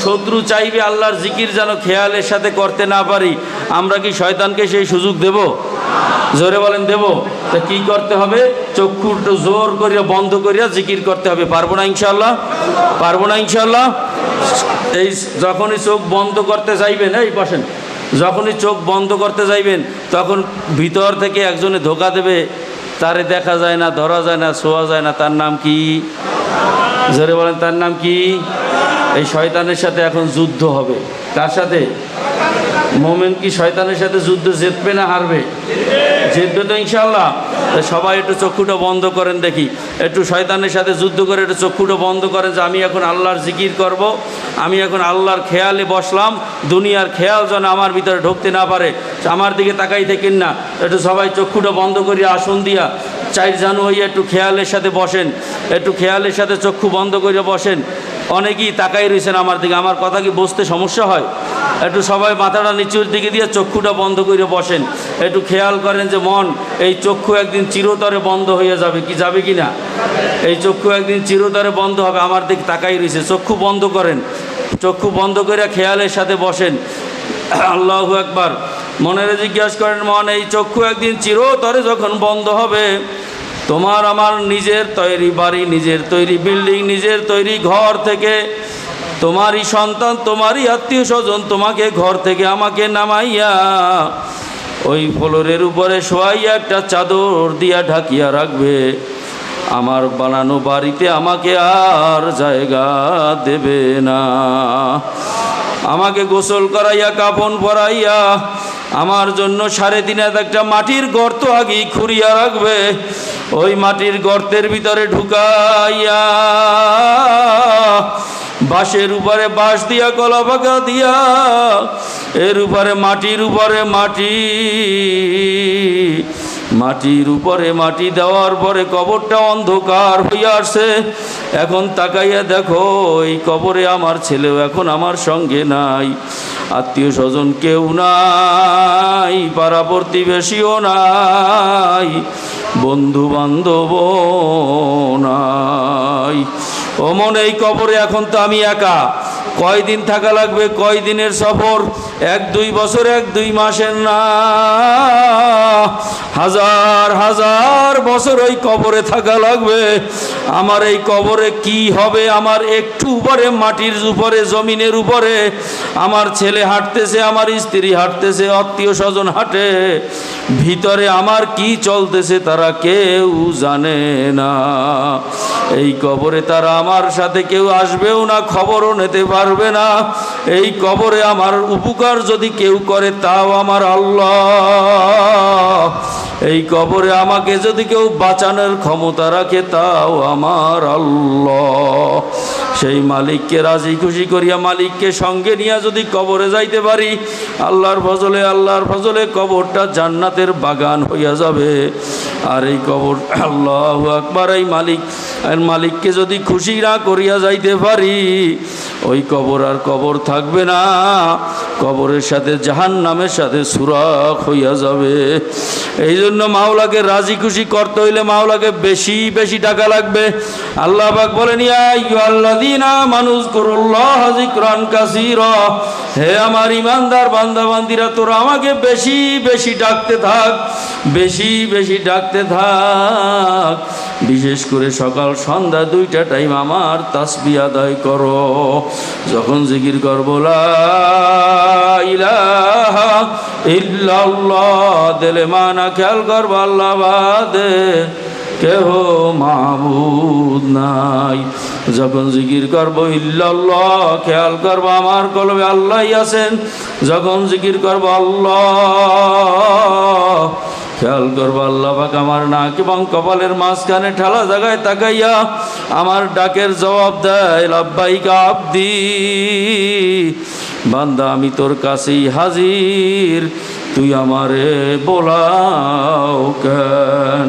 শত্রু চাইবে আল্লাহর জিকির যেন খেয়ালের সাথে করতে না পারি, আমরা কি শয়তানকে সেই সুযোগ দেব? জোরে বলেন দেব? তা কি করতে হবে? চক্ষু জোর করিয়া বন্ধ করিয়া জিকির করতে হবে। পারবো না ইনশাআল্লাহ? পারবো না ইনশাআল্লাহ? এই যখনই চোখ বন্ধ করতে চাইবেন, এই বসেন, যখনই চোখ বন্ধ করতে যাইবেন তখন ভিতর থেকে একজনে ধোকা দেবে, তারে দেখা যায় না, ধরা যায় না, ছোঁয়া যায় না। তার নাম কি? জোরে বলেন, তার নাম কি? এই শয়তানের সাথে এখন যুদ্ধ হবে। কার সাথে? মোমেন কি শয়তানের সাথে যুদ্ধ জিতবে না হারবে? জিতবে তো ইনশাআল্লাহ। সবাই একটু চক্ষুটা বন্ধ করেন দেখি, একটু শয়তানের সাথে যুদ্ধ করে একটু চক্ষুটা বন্ধ করেন যে আমি এখন আল্লাহর জিকির করব, আমি এখন আল্লাহর খেয়ালে বসলাম, দুনিয়ার খেয়াল যেন আমার ভিতরে ঢুকতে না পারে। আমার দিকে তাকাই থাকেন না, একটু সবাই চক্ষুটা বন্ধ করিয়া আসন দিয়া 4 জানুয়ারি একটু খেয়ালের সাথে বসেন, একটু খেয়ালের সাথে চক্ষু বন্ধ করিয়া বসেন। অনেকেই তাকাই রয়েছেন আমার দিকে, আমার কথা কি বুঝতে সমস্যা হয়? একটু সবাই মাথাটা নিচুর দিকে দিয়ে চক্ষুটা বন্ধ করে বসেন, একটু খেয়াল করেন যে মন, এই চক্ষু একদিন চিরতরে বন্ধ হয়ে যাবে, কি যাবে কি না? এই চক্ষু একদিন চিরতরে বন্ধ হবে। আমার দিকে তাকাই রয়েছে, চক্ষু বন্ধ করেন, চক্ষু বন্ধ করে খেয়ালের সাথে বসেন। আল্লাহু আকবার। মনের জিজ্ঞাসা করেন, মন এই চক্ষু একদিন চিরতরে যখন বন্ধ হবে, তোমার আমার নিজের তৈরি বাড়ি, নিজের তৈরি বিল্ডিং, নিজের তৈরি ঘর থেকে তোমারই সন্তান, তোমারই আত্মীয় স্বজন তোমাকে ঘর থেকে আমাকে নামাইয়া ওই ফ্লোরের উপরে শোয়াইয়া একটা চাদর দিয়া ঢাকিয়া রাখবে। আমার বানানো বাড়িতে আমাকে আর জায়গা দেবে না। আমাকে গোসল করাইয়া কাফন পরাইয়া আমার জন্য 3.5 হাত একটা মাটির গর্ত আগেই খুঁড়িয়া রাখবে। ওই মাটির গর্তের ভিতরে ঢুকাইয়া বাঁশের উপরে বাঁশ দিয়া, কলা পাকা দিয়া, এর উপরে মাটির উপরে মাটি, মাটির উপরে মাটি দেওয়ার পরে কবরটা অন্ধকার হইয়া আসছে। এখন তাকাইয়া দেখো, এই কবরে আমার ছেলেও এখন আমার সঙ্গে নাই, আত্মীয় স্বজন কেউ নাই, পাড়া প্রতিবেশীও নাই, বন্ধু বান্ধবও নাই। ও মন, এই কবরে এখন তো আমি একা। কয়দিন থাকা লাগবে? কয়দিনের সফর? 1-2 বছর, 1-2 মাসের না, হাজার হাজার বছর ওই কবরে থাকা লাগবে। আমার এই কবরে কি হবে? আমার একটু উপরে, মাটির উপরে, জমিনের উপরে আমার ছেলে হাঁটতেছে, আমার স্ত্রী হাঁটতেছে, আত্মীয় স্বজন হাঁটে, ভিতরে আমার কি চলতেছে তারা কেউ জানে না। এই কবরে তারা আমার সাথে কেউ আসবেও না, খবরও নিতে পারবে না। এই কবরে আমার উপকার যদি কেউ করে তাও আমার আল্লাহ। এই কবরে আমাকে যদি কেউ বাঁচানোর ক্ষমতা রাখে তাও আমার আল্লাহ। সেই মালিককে রাজি খুশি করিয়া, মালিককে সঙ্গে নিয়ে যদি কবরে যাইতে পারি, আল্লাহর ফজলে, আল্লাহর ফজলে কবরটা জান্নাতের বাগান হইয়া যাবে। আর এই কবর, আল্লাহু আকবার, এই মালিককে যদি খুশি না করিয়া যাইতে পারি, ওই কবর আর কবর থাকবে না, কবরের সাথে জাহান্নামের সাথে সুরাখ হইয়া যাবে। এই জন্য মাওলাকে রাজি খুশি করতে হইলে মাওলাকে বেশি বেশি টাকা লাগবে। আল্লাহ পাক বলেন, ইয়া আইয়ুহাল্লাযীনা আমানু যিকুরুল্লাহ যিকরান কাসীরা, হে আমার ইমানদার বান্দা বান্দিরা, তোরা আমাকে বেশি বেশি ডাকতে থাক, বেশি বেশি ডাকতে থাক। বিশেষ করে সকাল সন্ধ্যা 2টা টাইম আমার তাসবিহ আদায় করো। যখন জিকির করব লা ইলাহা ইল্লাল্লাহ, দিলে মানা খেয়াল করব আল্লাহ বাদে কেহ মাবুদ নাই। যখন জিকির করব ইল্লাল্লাহ, খেয়াল করব আমার কলবে আল্লাহই আছেন। যখন জিকির করব আল্লাহ, খেয়াল করবো আল্লাহ পাক আমার নাক এবং কপালের মাঝখানে ঠালা জায়গায় তাকাইয়া আমার ডাকের জবাব দেয়, লাব্বাইকা আব্দি, বান্দা আমি তোর কাছেই হাজির, তুই আমারে বোলাও কেন।